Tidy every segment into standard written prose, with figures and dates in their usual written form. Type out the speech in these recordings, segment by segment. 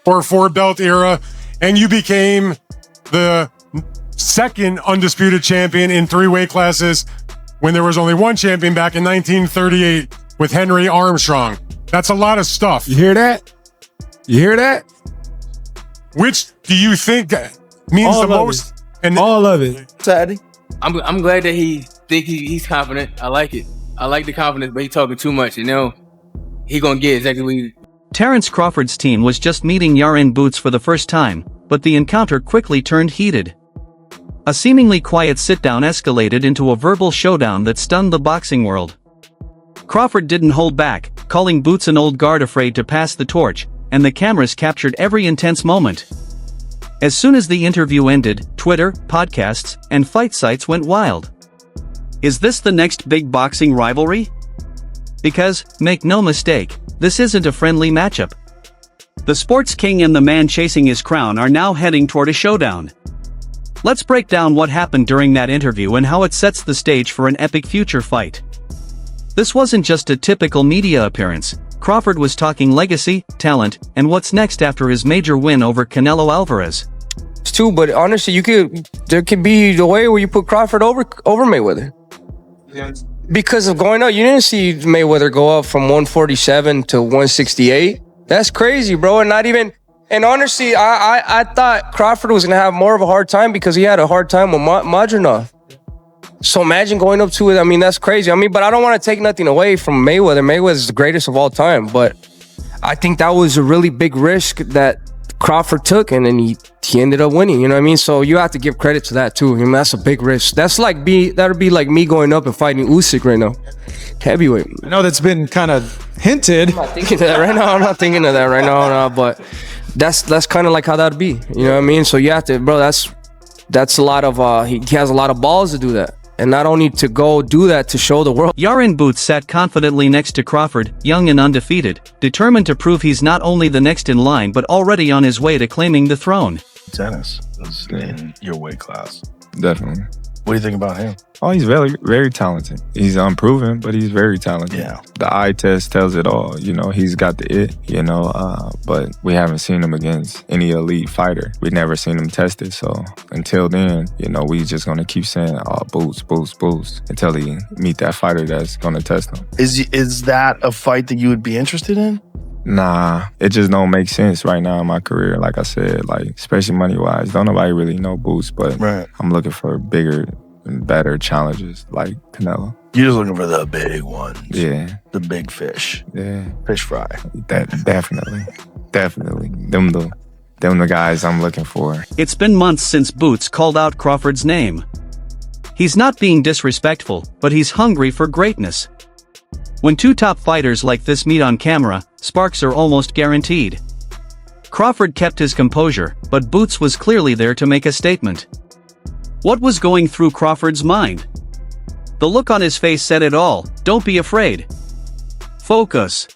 or 4-belt era, and you became the second undisputed champion in 3 weight classes when there was only one champion back in 1938 with Henry Armstrong. That's a lot of stuff. You hear that? You hear that? Which do you think means the most? And all of it. Sadly, I'm glad that he think he's confident. I like it. I like the confidence, but he's talking too much. You know, he gonna get exactly what he. Terence Crawford's team was just meeting Jaron Boots for the first time, but the encounter quickly turned heated. A seemingly quiet sit-down escalated into a verbal showdown that stunned the boxing world. Crawford didn't hold back, calling Boots an old guard afraid to pass the torch, and the cameras captured every intense moment. As soon as the interview ended, Twitter, podcasts, and fight sites went wild. Is this the next big boxing rivalry? Because, make no mistake, this isn't a friendly matchup. The sports king and the man chasing his crown are now heading toward a showdown. Let's break down what happened during that interview and how it sets the stage for an epic future fight. This wasn't just a typical media appearance. Crawford was talking legacy, talent, and what's next after his major win over Canelo Alvarez. it's too. But honestly, there could be the way where you put Crawford over Mayweather. Because of going up, you didn't see Mayweather go up from 147 to 168. That's crazy, bro. And not even. And honestly, I thought Crawford was gonna have more of a hard time because he had a hard time with Madronov. So imagine going up to it. I mean, that's crazy. I mean, but I don't want to take nothing away from Mayweather. Mayweather's the greatest of all time. But I think that was a really big risk that Crawford took, and then he ended up winning. You know what I mean? So you have to give credit to that too. I mean, that's a big risk. That'd be like me going up and fighting Usyk right now, heavyweight. I know that's been kind of hinted. I'm not thinking of that right now. I'm not thinking of that right now. No, but that's kind of like how that'd be. You know what I mean? So you have to, bro. That's a lot of. He has a lot of balls to do that. And not only to go do that to show the world. Jaron Boots sat confidently next to Crawford, young and undefeated, determined to prove he's not only the next in line but already on his way to claiming the throne. Tennis is in your weight class. Definitely. What do you think about him? Oh, he's very, very talented. He's unproven, but he's very talented. Yeah. The eye test tells it all. You know, he's got the it, but we haven't seen him against any elite fighter. We've never seen him tested. So until then, we just going to keep saying, Boots, Boots, Boots, until he meet that fighter that's going to test him. Is that a fight that you would be interested in? Nah, it just don't make sense right now in my career. Like I said, especially money-wise, don't nobody really know Boots, but right. I'm looking for bigger and better challenges like Canelo. You're just looking for the big ones. Yeah. The big fish. Yeah. Fish fry. That definitely. Them the guys I'm looking for. It's been months since Boots called out Crawford's name. He's not being disrespectful, but he's hungry for greatness. When two top fighters like this meet on camera, sparks are almost guaranteed. Crawford kept his composure, but Boots was clearly there to make a statement. What was going through Crawford's mind? The look on his face said it all. Don't be afraid. Focus.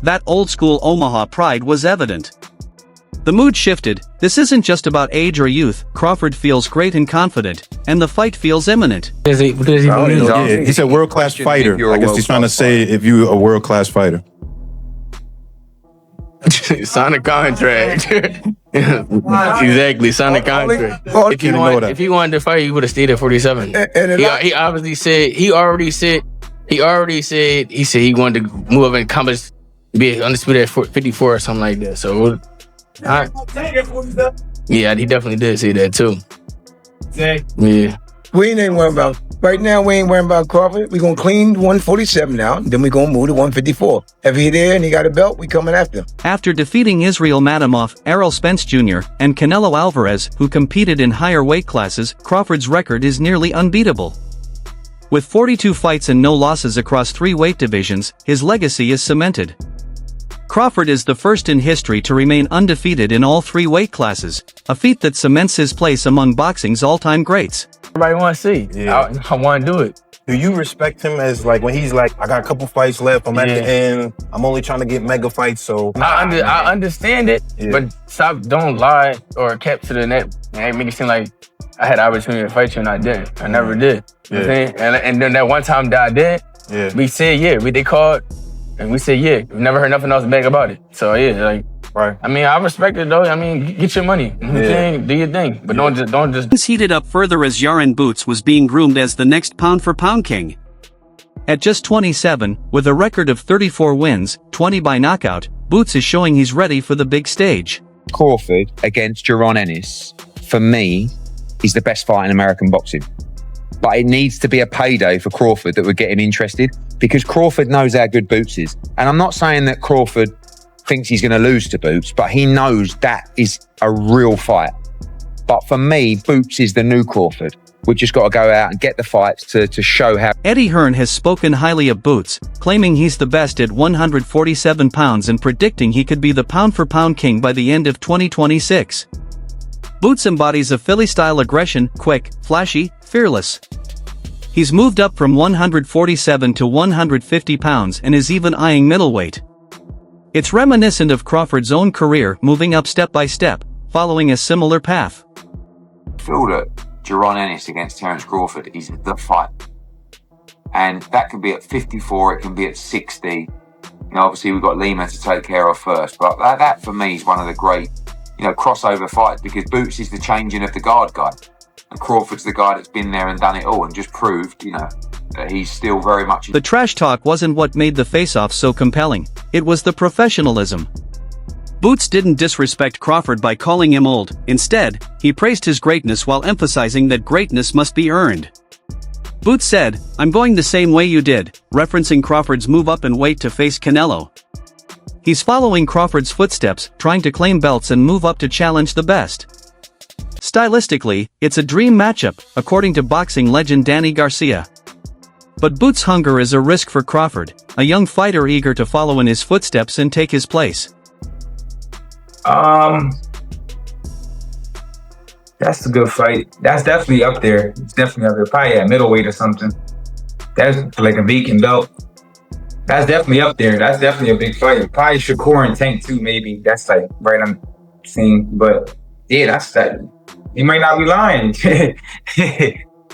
That old-school Omaha pride was evident. The mood shifted. This isn't just about age or youth. Crawford feels great and confident, and the fight feels imminent. He said world-class fighter. I guess he's trying to say if you're a world-class fighter. Sign a contract. Exactly, sign a contract. If he wanted to fight, he would have stayed at 47. He already said he wanted to move up and accomplish, be undisputed at 54 or something like that. So, yeah, he definitely did say that too. Yeah. We ain't worrying about, right now we ain't worrying about Crawford. We gonna clean 147 now, then we gonna move to 154. If he there and he got a belt, we coming after him. After defeating Israel Madimov, Errol Spence Jr., and Canelo Alvarez, who competed in higher weight classes, Crawford's record is nearly unbeatable. With 42 fights and no losses across 3 weight divisions, his legacy is cemented. Crawford is the first in history to remain undefeated in all 3 weight classes, a feat that cements his place among boxing's all-time greats. Everybody want to see. Yeah. I want to do it. Do you respect him as when he's I got a couple fights left, I'm at the end, I'm only trying to get mega fights, so... I understand it, but don't lie or kept to the net and make it seem like I had the opportunity to fight you and I didn't. I never did. You know what I'm saying? And then that one time that I did, we said, they called, and we said, we never heard nothing else big about it. So, Right. I mean, I respect it though. I mean, get your money. You can do your thing, but don't just. Things heated up further as Jaron Boots was being groomed as the next pound-for-pound king. At just 27, with a record of 34 wins, 20 by knockout, Boots is showing he's ready for the big stage. Crawford against Jaron Ennis, for me, is the best fight in American boxing. But it needs to be a payday for Crawford that would get him interested, because Crawford knows how good Boots is. And I'm not saying that Crawford thinks he's going to lose to Boots, but he knows that is a real fight. But for me, Boots is the new Crawford. We've just got to go out and get the fights to show how. Eddie Hearn has spoken highly of Boots, claiming he's the best at 147 pounds and predicting he could be the pound-for-pound king by the end of 2026. Boots embodies a Philly-style aggression, quick, flashy, fearless. He's moved up from 147 to 150 pounds and is even eyeing middleweight. It's reminiscent of Crawford's own career, moving up step by step, following a similar path. I feel that Jaron Ennis against Terence Crawford is the fight. And that can be at 54, it can be at 60. You know, obviously we've got Lima to take care of first, but that for me is one of the great, crossover fights, because Boots is the changing of the guard guy. And Crawford's the guy that's been there and done it all and just proved, that he's still very much. The trash talk wasn't what made the face-off so compelling. It was the professionalism. Boots didn't disrespect Crawford by calling him old. Instead, he praised his greatness while emphasizing that greatness must be earned. Boots said, "I'm going the same way you did," referencing Crawford's move up in weight to face Canelo. He's following Crawford's footsteps, trying to claim belts and move up to challenge the best. Stylistically, it's a dream matchup, according to boxing legend Danny Garcia. But Boots' hunger is a risk for Crawford, a young fighter eager to follow in his footsteps and take his place. That's a good fight. That's definitely up there. It's definitely up there. Probably at middleweight or something. That's like a vacant belt. That's definitely up there. That's definitely a big fight. Probably Shakur and Tank too, maybe. That's like right on the scene. But yeah, that's that. He might not be lying.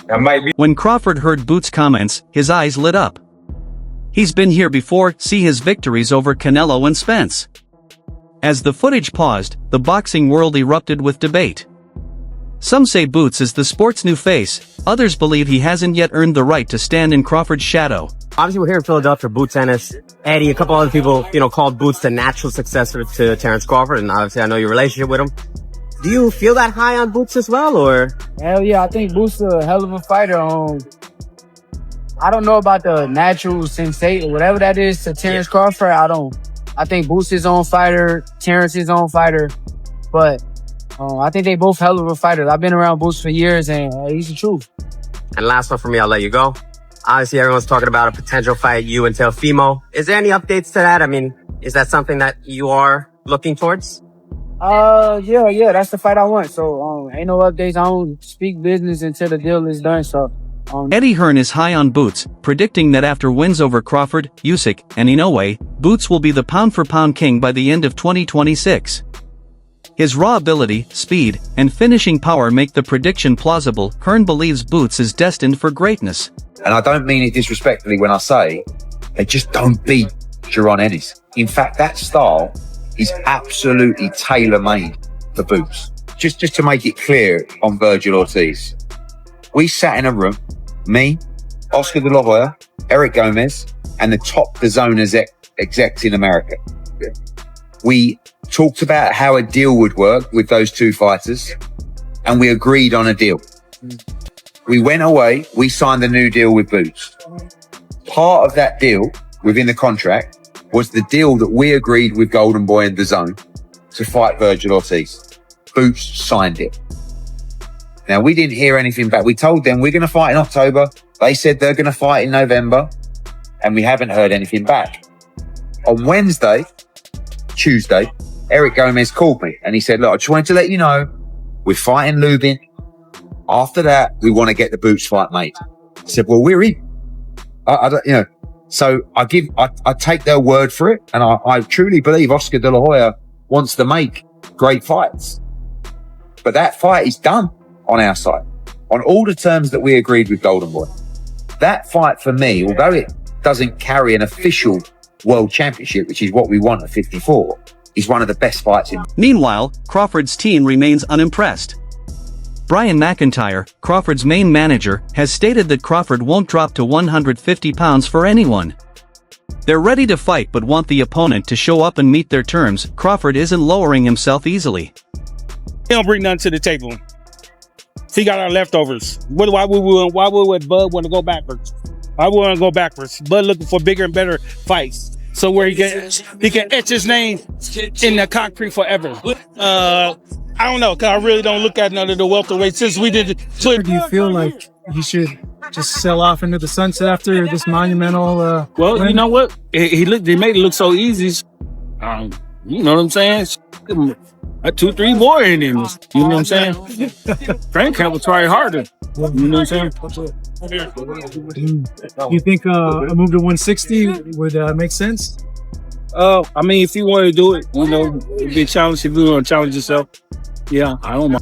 That might be. When Crawford heard Boots' comments, his eyes lit up. He's been here before, see his victories over Canelo and Spence. As the footage paused, the boxing world erupted with debate. Some say Boots is the sport's new face, others believe he hasn't yet earned the right to stand in Crawford's shadow. Obviously, we're here in Philadelphia, Boots Ennis. Eddie, a couple other people, called Boots the natural successor to Terence Crawford, and obviously I know your relationship with him. Do you feel that high on Boots as well, or? Hell yeah, I think Boots is a hell of a fighter. I don't know about the natural sensation, whatever that is to Terence Crawford, I think Boots is his own fighter, Terence is his own fighter, but I think they both hell of a fighters. I've been around Boots for years, and he's the truth. And last one for me, I'll let you go. Obviously, everyone's talking about a potential fight, you and Teofimo. Is there any updates to that? I mean, is that something that you are looking towards? Yeah, that's the fight I want. So, ain't no updates. I don't speak business until the deal is done, so. Eddie Hearn is high on Boots, predicting that after wins over Crawford, Usyk, and Inoue, Boots will be the pound-for-pound king by the end of 2026. His raw ability, speed, and finishing power make the prediction plausible. Hearn believes Boots is destined for greatness. And I don't mean it disrespectfully when I say they just don't beat Jaron Ennis. In fact, that style is absolutely tailor-made for Boots. Just to make it clear on Virgil Ortiz. We sat in a room, me, Oscar De La Hoya, Eric Gomez, and the top DAZN execs in America. We talked about how a deal would work with those two fighters, and we agreed on a deal. We went away, we signed a new deal with Boots. Part of that deal within the contract was the deal that we agreed with Golden Boy and DAZN to fight Virgil Ortiz. Boots signed it. Now, we didn't hear anything back. We told them we're going to fight in October. They said they're going to fight in November, and we haven't heard anything back. On Tuesday, Eric Gomez called me and he said, look, I just wanted to let you know we're fighting Lubin. After that, we want to get the Boots fight made. I said, well, we're in. So I take their word for it, and I truly believe Oscar De La Hoya wants to make great fights. But that fight is done on our side, on all the terms that we agreed with Golden Boy. That fight for me, although it doesn't carry an official world championship, which is what we want at 54, is one of the best fights in. Meanwhile, Crawford's team remains unimpressed. Brian McIntyre, Crawford's main manager, has stated that Crawford won't drop to 150 pounds for anyone. They're ready to fight but want the opponent to show up and meet their terms. Crawford isn't lowering himself easily. He don't bring nothing to the table. He got our leftovers. Why would Bud want to go backwards? I want to go backwards. Bud looking for bigger and better fights. So where he can etch his name in the concrete forever. I don't know, cause I really don't look at none of the welterweights since we did. Do you feel like he should just sell off into the sunset after this monumental? Well, win? You know what? They made it look so easy. You know what I'm saying? 2-3 more in him. You know what I'm saying? Frank will try harder. You know what I'm saying? You think a move to 160 would make sense? I mean, if you want to do it, you know, it'd be a challenge if you want to challenge yourself. Yeah, I don't mind.